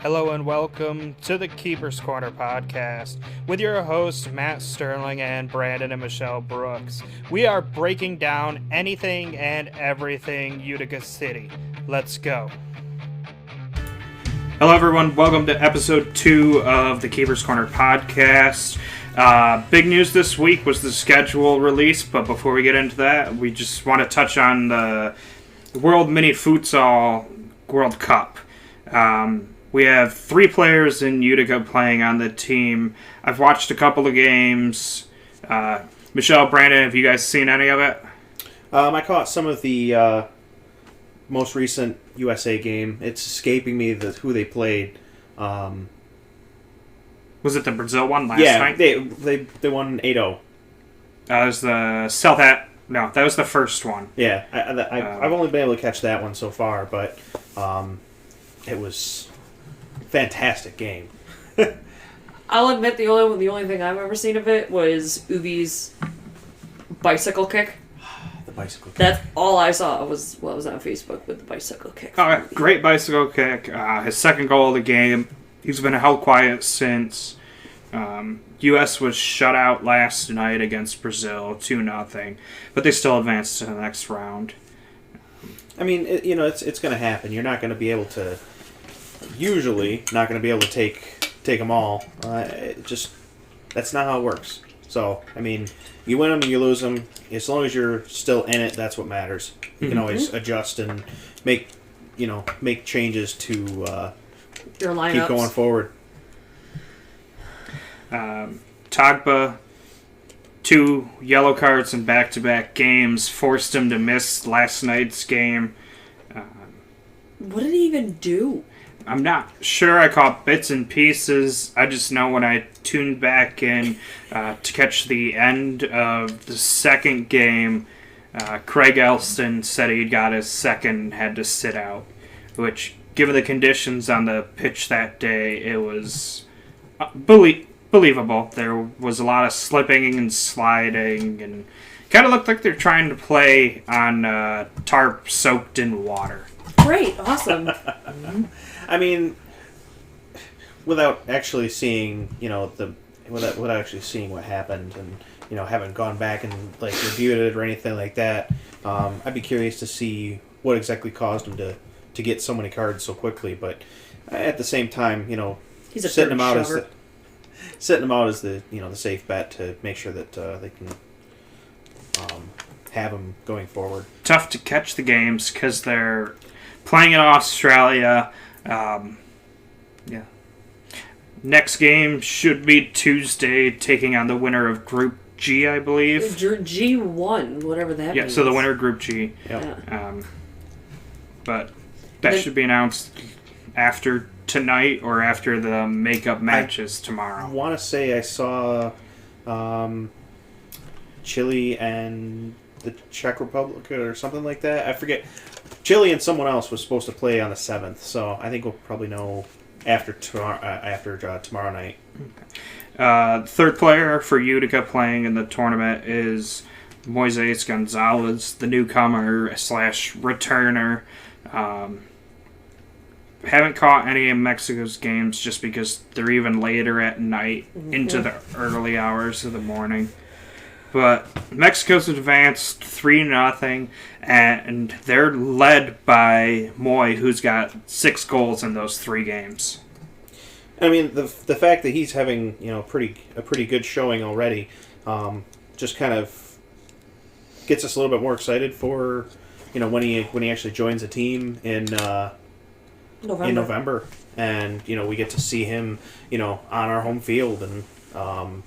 Hello and welcome to the Keeper's Corner podcast with your hosts Matt Sterling and Brandon and Michelle Brooks. We are breaking down anything and everything Utica City. Let's go. Hello everyone, welcome to episode 2 of the Keeper's Corner podcast. Big news this week was the schedule release, but before we get into that, we just want to touch on the World Mini Futsal World Cup. We have 3 players in Utica playing on the team. I've watched a couple of games. Michelle, Brandon, have you guys seen any of it? I caught some of the most recent USA game. It's escaping me who they played. Was it the Brazil one last night? Yeah, they won 8-0. That was the that was the first one. Yeah, I've only been able to catch that one so far, but it was a fantastic game. I'll admit the only thing I've ever seen of it was Ubi's bicycle kick. The bicycle kick. That's all I saw was what was on Facebook with the bicycle kick. Oh, great bicycle kick. His second goal of the game. He's been held quiet since. U.S. was shut out last night against Brazil, 2-0, but they still advanced to the next round. I mean, it's going to happen. You're not going to be able to. Usually, not going to be able to take them all. That's not how it works. So, I mean, you win them, you lose them. As long as you're still in it, that's what matters. You can always adjust and make changes to Your lineups. keep going forward. Tagba, 2 yellow cards in back-to-back games, forced him to miss last night's game. What did he even do? I'm not sure. I caught bits and pieces. I just know when I tuned back in to catch the end of the second game, Craig Elston said he got his second, had to sit out, which, given the conditions on the pitch that day, it was believable. There was a lot of slipping and sliding, and kind of looked like they're trying to play on tarp soaked in water. Great, awesome. I mean, without actually seeing, without actually seeing what happened, and haven't gone back and reviewed it or anything like that, I'd be curious to see what exactly caused him to get so many cards so quickly. But at the same time, He's a setting him out shover. as the the safe bet to make sure that they can have him going forward. Tough to catch the games because they're playing in Australia. Next game should be Tuesday, taking on the winner of Group G, I believe. G1, whatever that means. Yeah, so the winner of Group G. Yep. Yeah. But that should be announced after tonight or after the makeup matches tomorrow. I want to say I saw Chile and the Czech Republic or something like that. I forget. Chile and someone else was supposed to play on the 7th, so I think we'll probably know after tomorrow night. Third player for Utica playing in the tournament is Moises Gonzalez, the newcomer / returner. Haven't caught any of Mexico's games just because they're even later at night into the early hours of the morning. But Mexico's advanced 3-0, and they're led by Moy, who's got 6 goals in those 3 games. I mean, the fact that he's having a pretty good showing already, just kind of gets us a little bit more excited for when he actually joins the team in November, and we get to see him on our home field and.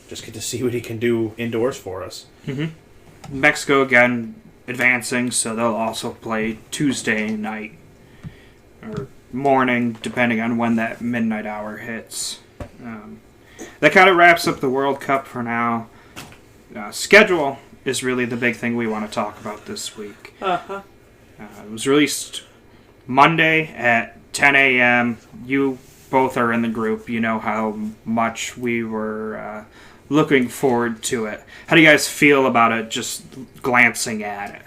Just get to see what he can do indoors for us. Mm-hmm. Mexico, again, advancing, so they'll also play Tuesday night or morning, depending on when that midnight hour hits. That kind of wraps up the World Cup for now. Schedule is really the big thing we want to talk about this week. It was released Monday at 10 a.m. You both are in the group. You know how much we were looking forward to it. How do you guys feel about it, just glancing at it?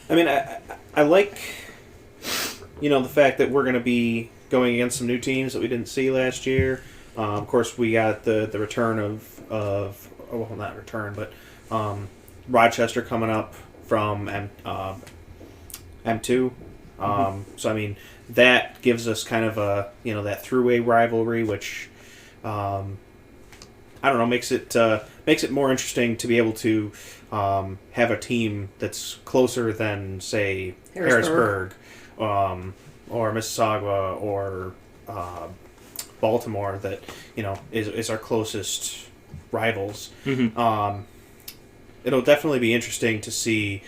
I mean, I like the fact that we're going to be going against some new teams that we didn't see last year. Of course, we got the return well, not return, but Rochester coming up from M2. So I mean, that gives us kind of a that throughway rivalry, which I don't know makes it more interesting to be able to have a team that's closer than say Harrisburg, or Mississauga or Baltimore that is our closest rivals. Mm-hmm. It'll definitely be interesting to see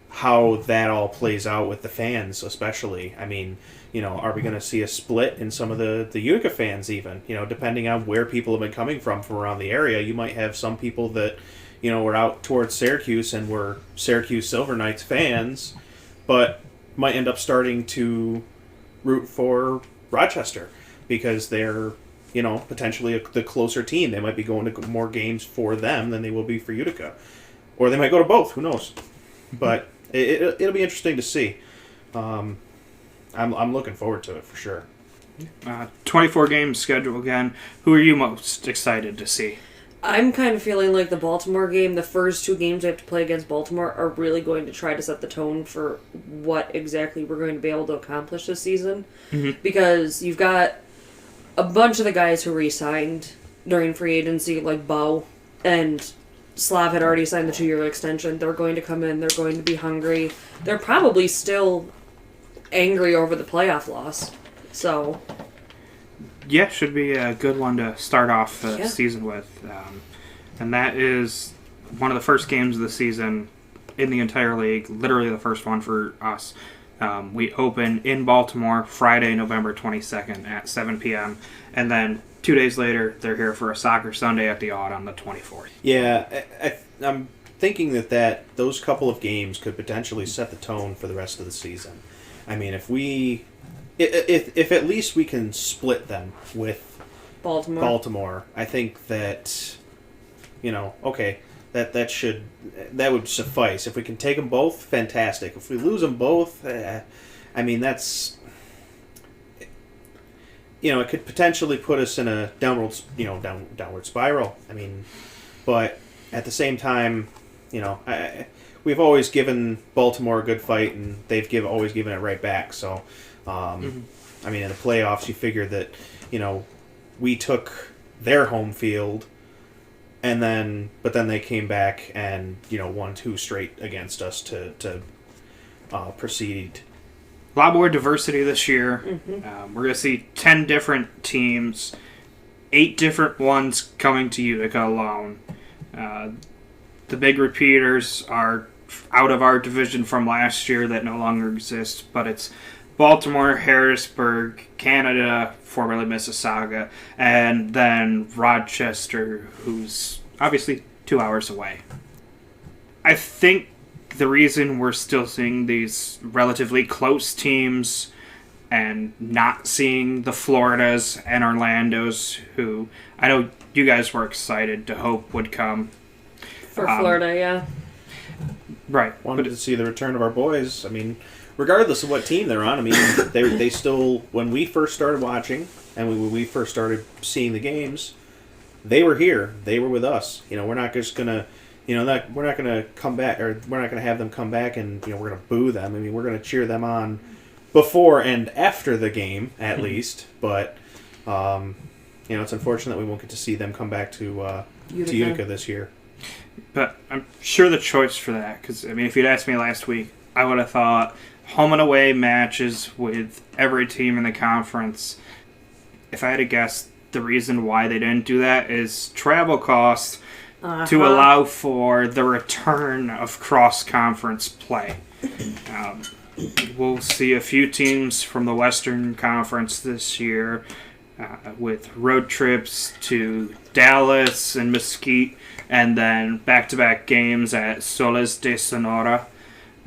how that all plays out with the fans, especially. I mean, are we going to see a split in some of the Utica fans even? Depending on where people have been coming from around the area, you might have some people that, were out towards Syracuse and were Syracuse Silver Knights fans, but might end up starting to root for Rochester because they're, potentially the closer team. They might be going to more games for them than they will be for Utica. Or they might go to both, who knows? But it'll be interesting to see. I'm looking forward to it for sure. 24 games schedule again. Who are you most excited to see? I'm kind of feeling like the Baltimore game, the first two games we have to play against Baltimore are really going to try to set the tone for what exactly we're going to be able to accomplish this season. Mm-hmm. Because you've got a bunch of the guys who re-signed during free agency, like Bo, and Slav had already signed the 2-year extension. They're going to come in, they're going to be hungry. They're probably still angry over the playoff loss. So... yeah, should be a good one to start off the season with. And that is one of the first games of the season in the entire league, literally the first one for us. We open in Baltimore Friday, November 22nd at 7 p.m. And then 2 days later, they're here for a soccer Sunday at the Odd on the 24th. Yeah, I'm thinking that those couple of games could potentially set the tone for the rest of the season. I mean, if at least we can split them with Baltimore, I think that okay, that would suffice. If we can take them both, fantastic. If we lose them both, I mean that's it could potentially put us in a downward spiral. I mean, but at the same time, we've always given Baltimore a good fight, and they've always given it right back. So. I mean, in the playoffs, you figure that, we took their home field, but then they came back and, won 2 straight against us to proceed. A lot more diversity this year. Mm-hmm. We're going to see 10 different teams, 8 different ones coming to Utica alone. The big repeaters are out of our division from last year that no longer exist, but it's Baltimore, Harrisburg, Canada, formerly Mississauga, and then Rochester, who's obviously 2 hours away. I think the reason we're still seeing these relatively close teams and not seeing the Floridas and Orlandos, who I know you guys were excited to hope would come. For Florida, yeah. Right. Wanted to see the return of our boys. I mean... regardless of what team they're on, I mean, they still, when we first started watching and when we first started seeing the games, they were here. They were with us. We're not just gonna, we're not gonna come back, or we're not gonna have them come back and we're gonna boo them. I mean, we're gonna cheer them on before and after the game at least. But it's unfortunate that we won't get to see them come back to Utica this year. But I'm sure the choice for that, because I mean, if you'd asked me last week, I would have thought home and away matches with every team in the conference. If I had to guess, the reason why they didn't do that is travel costs to allow for the return of cross-conference play. We'll see a few teams from the Western Conference this year with road trips to Dallas and Mesquite, and then back-to-back games at Soles de Sonora.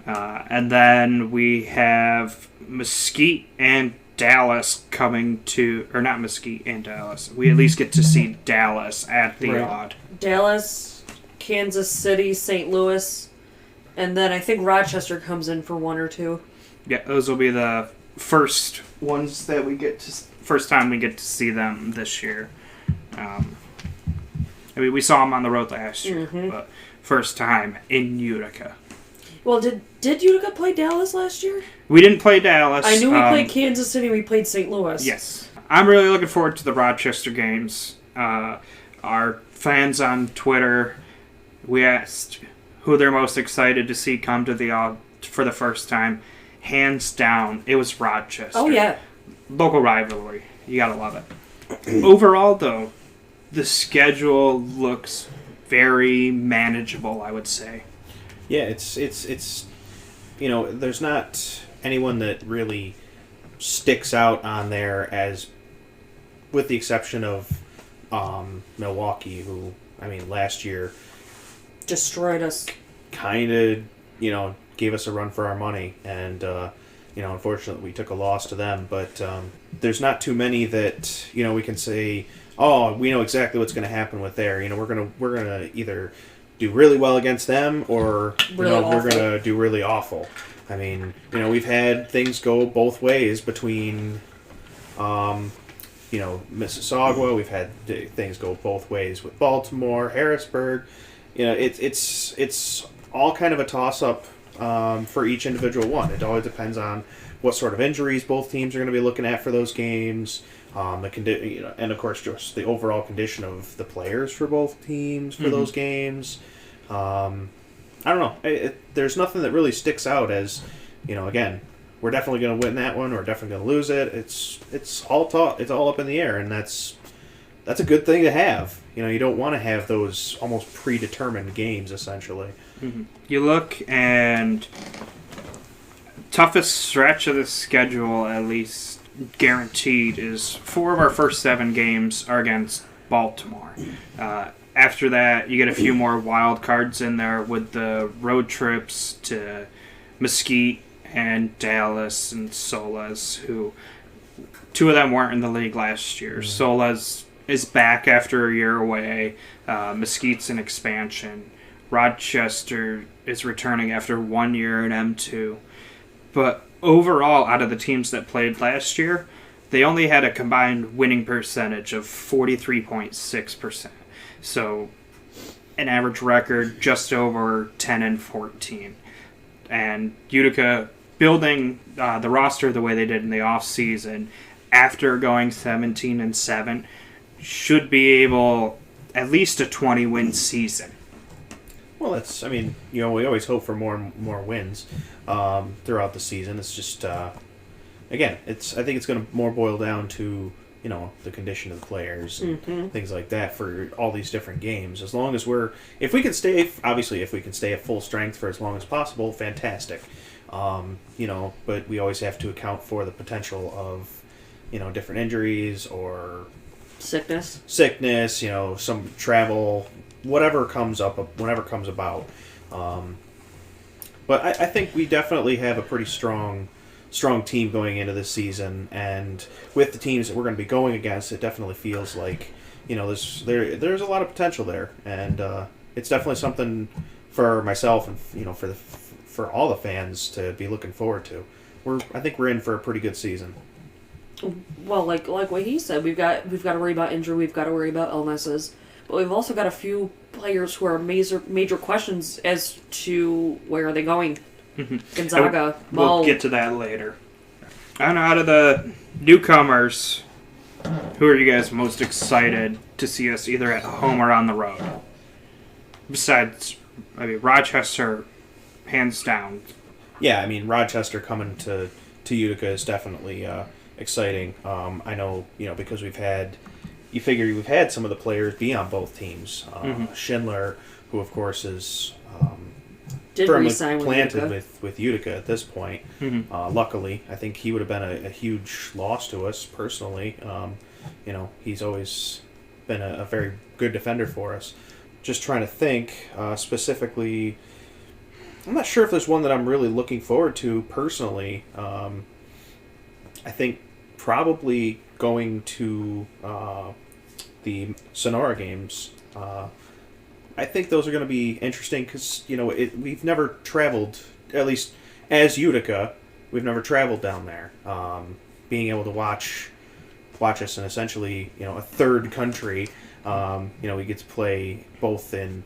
And then we have Mesquite and Dallas coming to... or not Mesquite and Dallas. We at least get to see Dallas at the Odd. Dallas, Kansas City, St. Louis, and then I think Rochester comes in for 1 or 2. Yeah, those will be the first ones that first time we get to see them this year. I mean, we saw them on the road last year, but first time in Utica. Well, did Utica play Dallas last year? We didn't play Dallas. I knew we played Kansas City. We played St. Louis. Yes. I'm really looking forward to the Rochester games. Our fans on Twitter, we asked who they're most excited to see come to for the first time. Hands down, it was Rochester. Oh, yeah. Local rivalry. You gotta love it. Overall, though, the schedule looks very manageable, I would say. Yeah, it's there's not anyone that really sticks out on there, as with the exception of Milwaukee, who, I mean, last year destroyed us. Kind of, gave us a run for our money, and unfortunately we took a loss to them. But there's not too many that we can say, oh, we know exactly what's going to happen with there. We're gonna either do really well against them, or we're going to do really awful. I mean, we've had things go both ways between, Mississauga. We've had things go both ways with Baltimore, Harrisburg. It's all kind of a toss-up for each individual one. It always depends on what sort of injuries both teams are going to be looking at for those games. And of course, just the overall condition of the players for both teams for those games. I don't know. There's nothing that really sticks out as, again, we're definitely going to win that one, or definitely going to lose it. It's all up in the air, and that's a good thing to have. You don't want to have those almost predetermined games, essentially. Mm-hmm. You look, and toughest stretch of the schedule, at least guaranteed, is 4 of our first 7 games are against Baltimore. After that, you get a few more wild cards in there with the road trips to Mesquite and Dallas and Solas, who 2 of them weren't in the league last year. Mm-hmm. Solas is back after a year away. Mesquite's an expansion. Rochester is returning after 1 year in M2. But overall, out of the teams that played last year, they only had a combined winning percentage of 43.6%. So, an average record just over 10-14. And Utica, building the roster the way they did in the offseason, after going 17-7, should be able at least a 20-win season. Well, we always hope for more and more wins throughout the season. It's just, again, I think it's going to more boil down to, the condition of the players and things like that for all these different games. As long as if we can stay at full strength for as long as possible, fantastic. But we always have to account for the potential of, different injuries or sickness, some travel, whatever comes about. But I think we definitely have a pretty strong team going into this season, and with the teams that we're going to be going against, it definitely feels like there's a lot of potential there, and it's definitely something for myself and for all the fans to be looking forward to. I think we're in for a pretty good season. Well, like what he said, we've got to worry about injury, we've got to worry about illnesses, but we've also got a few players who are major questions as to where are they going. Gonzaga, we'll get to that later. And out of the newcomers, who are you guys most excited to see us either at home or on the road? Besides, Rochester, hands down. Yeah, Rochester coming to Utica is definitely exciting. I know, because we've had some of the players be on both teams. Schindler, who of course is firmly planted with Utica at this point. Luckily, I think he would have been a huge loss to us personally. He's always been a very good defender for us. Just trying to think specifically. I'm not sure if there's one that I'm really looking forward to personally. I think probably going to the Sonora games. I think those are going to be interesting because we've never traveled, at least as Utica, traveled down there. Being able to watch us in essentially a third country. We get to play both in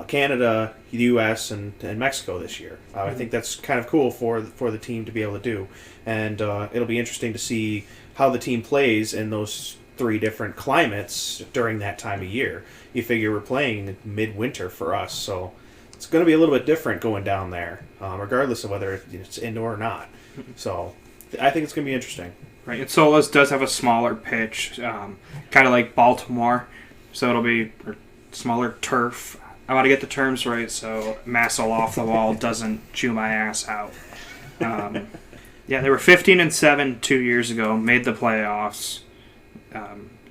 Canada, the U.S., and Mexico this year. I think that's kind of cool for the team to be able to do, and it'll be interesting to see how the team plays in those 3 different climates during that time of year. You figure we're playing midwinter for us, so it's going to be a little bit different going down there, regardless of whether it's indoor or not. So I think it's going to be interesting. Right, and Solas does have a smaller pitch, kind of like Baltimore, so it'll be smaller turf. I want to get the terms right so Massel off the wall doesn't chew my ass out. Yeah, they were 15-7 2 years ago, made the playoffs.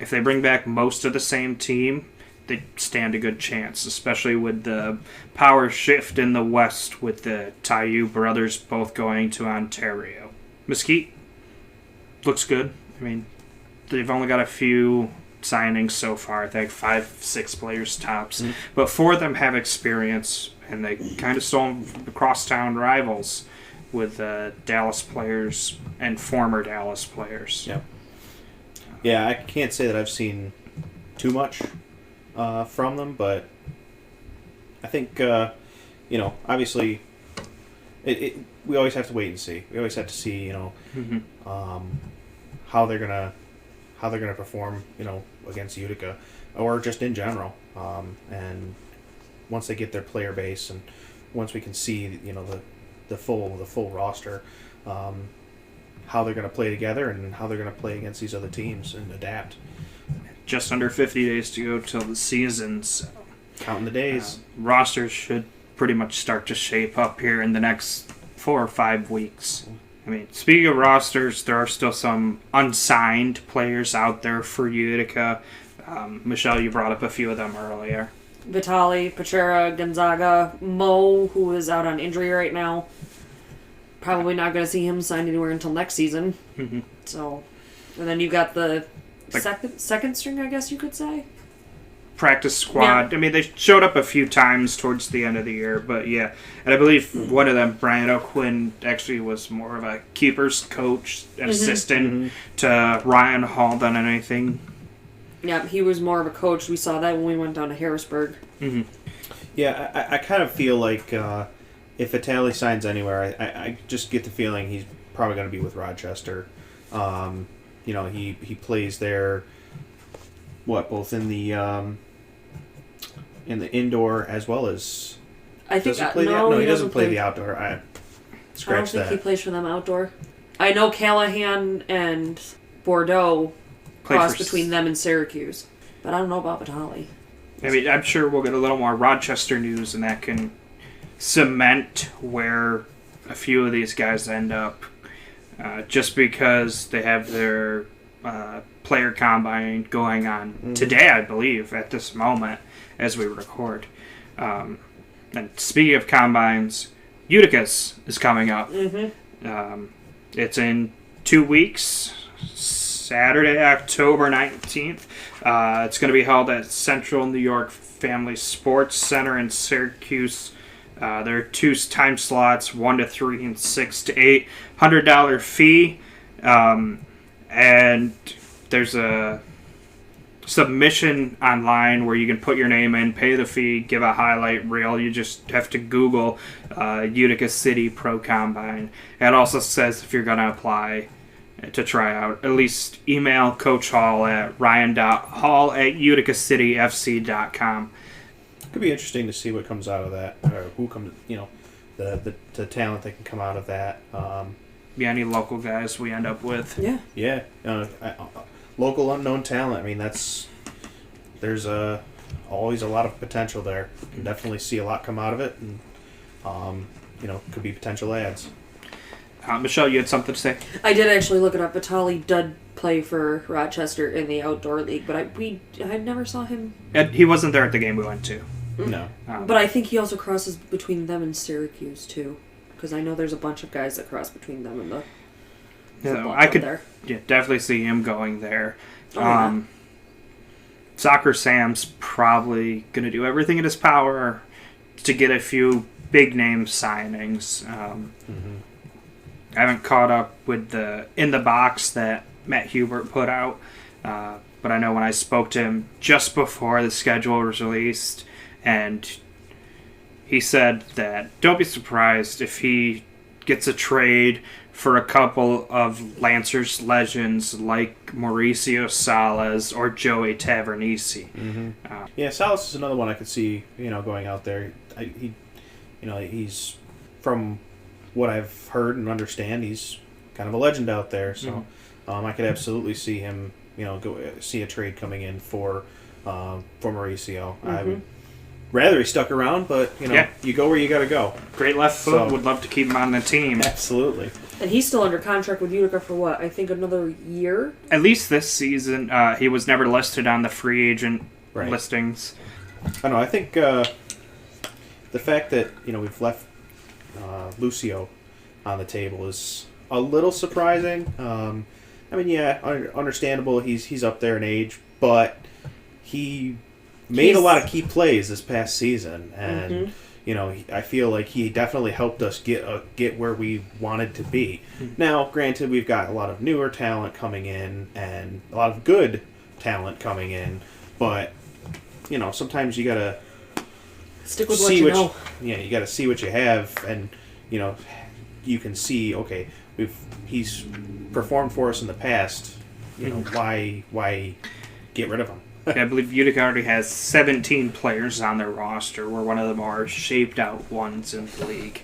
If they bring back most of the same team, they stand a good chance, especially with the power shift in the West with the Taiyu brothers both going to Ontario. Mesquite looks good. I mean, they've only got a few signings so far. I think 5-6 players tops. Mm-hmm. But 4 of them have experience, and they kind of stole the crosstown rivals with Dallas players and former Dallas players. Yeah. Yeah, I can't say that I've seen too much from them, but I think, obviously, we always have to wait and see. We always have to see, mm-hmm. How they're gonna perform, against Utica, or just in general. And once they get their player base, and once we can see, the full roster, how they're going to play together and how they're going to play against these other teams and adapt. Just under 50 days to go till the season, so counting the days. Rosters should pretty much start to shape up here in the next 4 or 5 weeks. I mean, speaking of rosters, there are still some unsigned players out there for Utica. Michelle, you brought up a few of them earlier. Vitali, Pachera, Gonzaga, Mo, who is out on injury right now. Probably not going to see him signed anywhere until next season. Mm-hmm. So, and then you've got the second string, I guess you could say. Practice squad. Yeah. I mean, they showed up a few times towards the end of the year, but yeah. And I believe one of them, Brian O'Quinn, actually was more of a keeper's coach and assistant to Ryan Hall than anything. Yeah, he was more of a coach. We saw that when we went down to Harrisburg. Mm-hmm. Yeah, I kind of feel like if Vitali signs anywhere, I just get the feeling he's probably going to be with Rochester. He plays there, both in the indoor as well as... I think... Does he play he doesn't play the outdoor. I don't think he plays for them outdoor. I know Callahan and Bordeaux cross between them and Syracuse, but I don't know about Vitali. I mean, I'm sure we'll get a little more Rochester news, and that can cement where a few of these guys end up, just because they have their player combine going on today, I believe, at this moment as we record. And speaking of combines, Utica's is coming up. Mm-hmm. It's in 2 weeks. Saturday, October 19th. It's going to be held at Central New York Family Sports Center in Syracuse. There are 2 time slots, 1 to 3 and 6 to 8. $100 fee. And there's a submission online where you can put your name in, pay the fee, give a highlight reel. You just have to Google Utica City Pro Combine. It also says if you're going to apply to try out, at least email Coach Hall at ryan.hall@uticacityfc.com. Could be interesting to see what comes out of that, or who comes, the talent that can come out of that. Any local guys we end up with. Yeah. Local unknown talent. I mean, there's always a lot of potential there. You can definitely see a lot come out of it, and could be potential ads. Michelle, you had something to say? I did actually look it up. Vitali did play for Rochester in the outdoor league, but I never saw him. He wasn't there at the game we went to. No. But I think he also crosses between them and Syracuse, too. Because I know there's a bunch of guys that cross between them and the football I could there. Definitely see him going there. Yeah. Soccer Sam's probably going to do everything in his power to get a few big name signings. I haven't caught up with the In the Box that Matt Hubert put out, but I know when I spoke to him just before the schedule was released, and he said that don't be surprised if he gets a trade for a couple of Lancers legends like Mauricio Salas or Joey Tavernisi. Yeah, Salas is another one I could see, going out there. He's from what I've heard and understand, he's kind of a legend out there. So I could absolutely see him, see a trade coming in for Mauricio. I would rather he stuck around, but you go where you got to go. Great left foot. Would love to keep him on the team. Absolutely. And he's still under contract with Utica for what? I think another year? At least this season. He was never listed on the free agent listings. I don't know. I think the fact that we've left Lucio on the table is a little surprising. Understandable. He's up there in age, but he made a lot of key plays this past season, and I feel like he definitely helped us get where we wanted to be. Now, granted, we've got a lot of newer talent coming in and a lot of good talent coming in, but sometimes you gotta stick with what you know. You gotta see what you have, and you can see, okay, he's performed for us in the past. Why get rid of him? I believe Utica already has 17 players on their roster. We're one of the more shaped out ones in the league.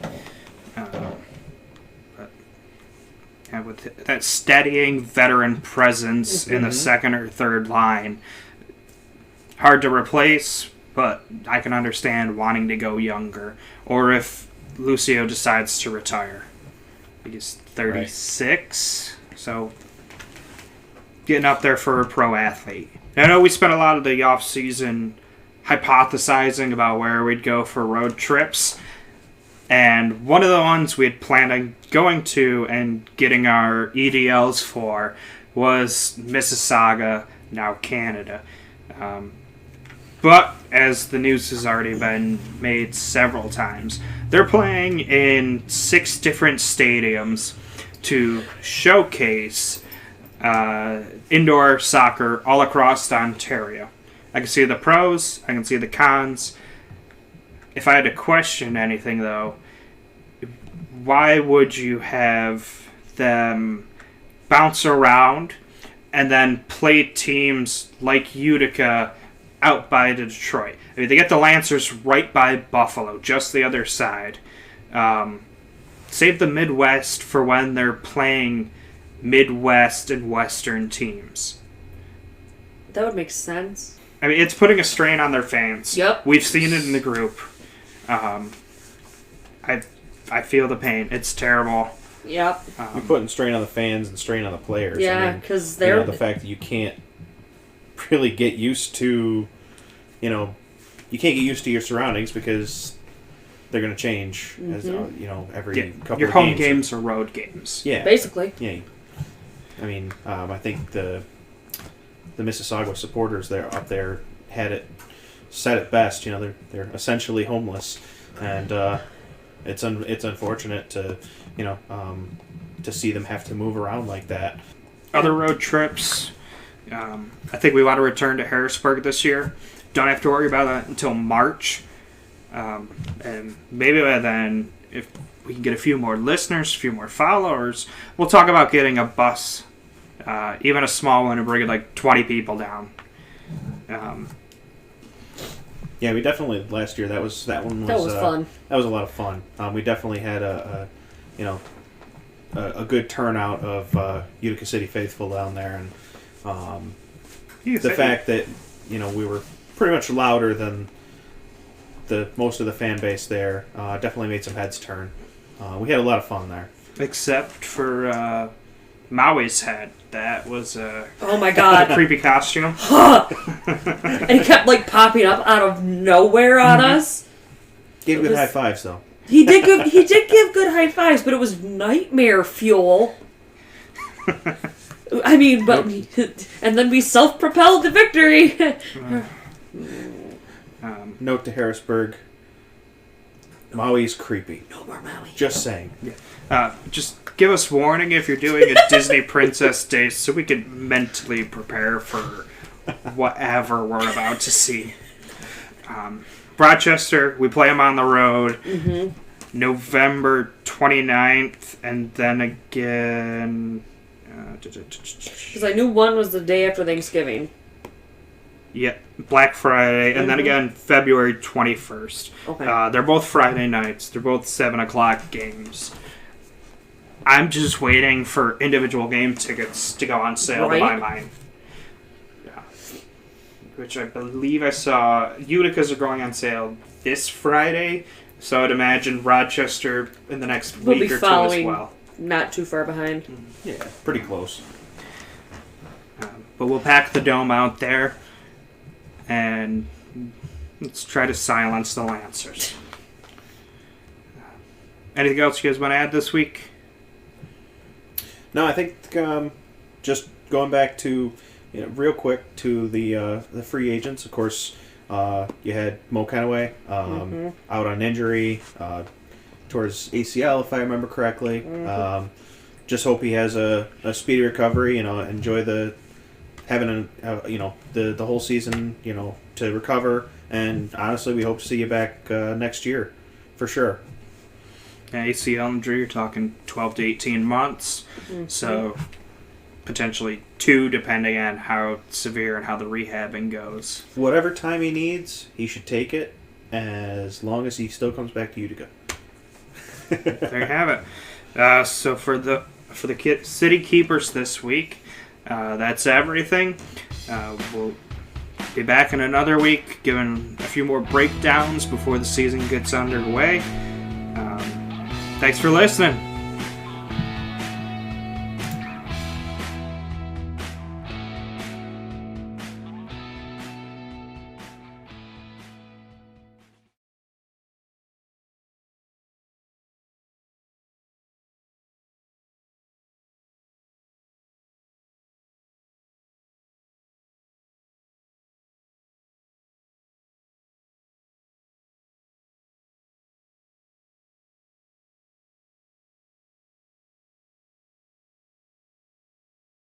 With that steadying veteran presence in the second or third line, hard to replace, but I can understand wanting to go younger. Or if Lucio decides to retire. He's 36, so getting up there for a pro athlete. I know we spent a lot of the off-season hypothesizing about where we'd go for road trips, and one of the ones we had planned on going to and getting our EDLs for was Mississauga, now Canada. But, as the news has already been made several times, they're playing in 6 different stadiums to showcase indoor soccer all across Ontario. I can see the pros, I can see the cons. If I had to question anything, though, why would you have them bounce around and then play teams like Utica out by Detroit? I mean, they get the Lancers right by Buffalo, just the other side. Save the Midwest for when they're playing Midwest and Western teams. That would make sense. I mean, it's putting a strain on their fans. Yep. We've seen it in the group. I feel the pain. It's terrible. Yep. You're putting strain on the fans and strain on the players. Yeah, because they're... the fact that you can't really get used to, you can't get used to your surroundings because they're going to change as every couple your of home games. games or road games. Yeah. Basically. Yeah. I mean, I think the Mississauga supporters up there said it best. They're essentially homeless, and it's unfortunate to to see them have to move around like that. Other road trips. I think we want to return to Harrisburg this year. Don't have to worry about that until March, and maybe by then, if we can get a few more listeners, a few more followers, we'll talk about getting a bus, even a small one, and bringing like 20 people down. Yeah, we definitely last year that was fun. That was a lot of fun. We definitely had a good turnout of Utica City faithful down there, and the fact that we were pretty much louder than most of the fan base there definitely made some heads turn. We had a lot of fun there. Except for Maui's head. That was a oh my god creepy costume. And he kept popping up out of nowhere on us. Gave good high fives though. He did give good high fives, but it was nightmare fuel. I mean, but and then we self-propelled to victory. Note to Harrisburg. Maui's creepy. No more Maui. Just saying. Yeah. Just give us warning if you're doing a Disney Princess Day so we can mentally prepare for whatever we're about to see. Rochester, we play them on the road. November 29th, and then again... Because I knew one was the day after Thanksgiving. Yeah, Black Friday, and then again February 21st. Okay. They're both Friday nights. They're both 7 o'clock games. I'm just waiting for individual game tickets to go on sale to buy mine. Yeah. Which I believe I saw. Utica's are going on sale this Friday, so I'd imagine Rochester in the next We'll week be or two as following. well. Not too far behind. Yeah, pretty close. But we'll pack the dome out there, and let's try to silence the Lancers. Anything else you guys want to add this week? No, I think just going back to real quick to the free agents. Of course, you had Mo Kenaway out on injury towards ACL, if I remember correctly. Just hope he has a speedy recovery. Enjoy having the whole season. To recover, and honestly, we hope to see you back next year, for sure. ACL injury, you're talking 12 to 18 months. So potentially 2, depending on how severe and how the rehabbing goes. Whatever time he needs, he should take it, as long as he still comes back to Utica. There you have it. So for the City Keepers this week, that's everything. We'll be back in another week, giving a few more breakdowns before the season gets underway. Thanks for listening.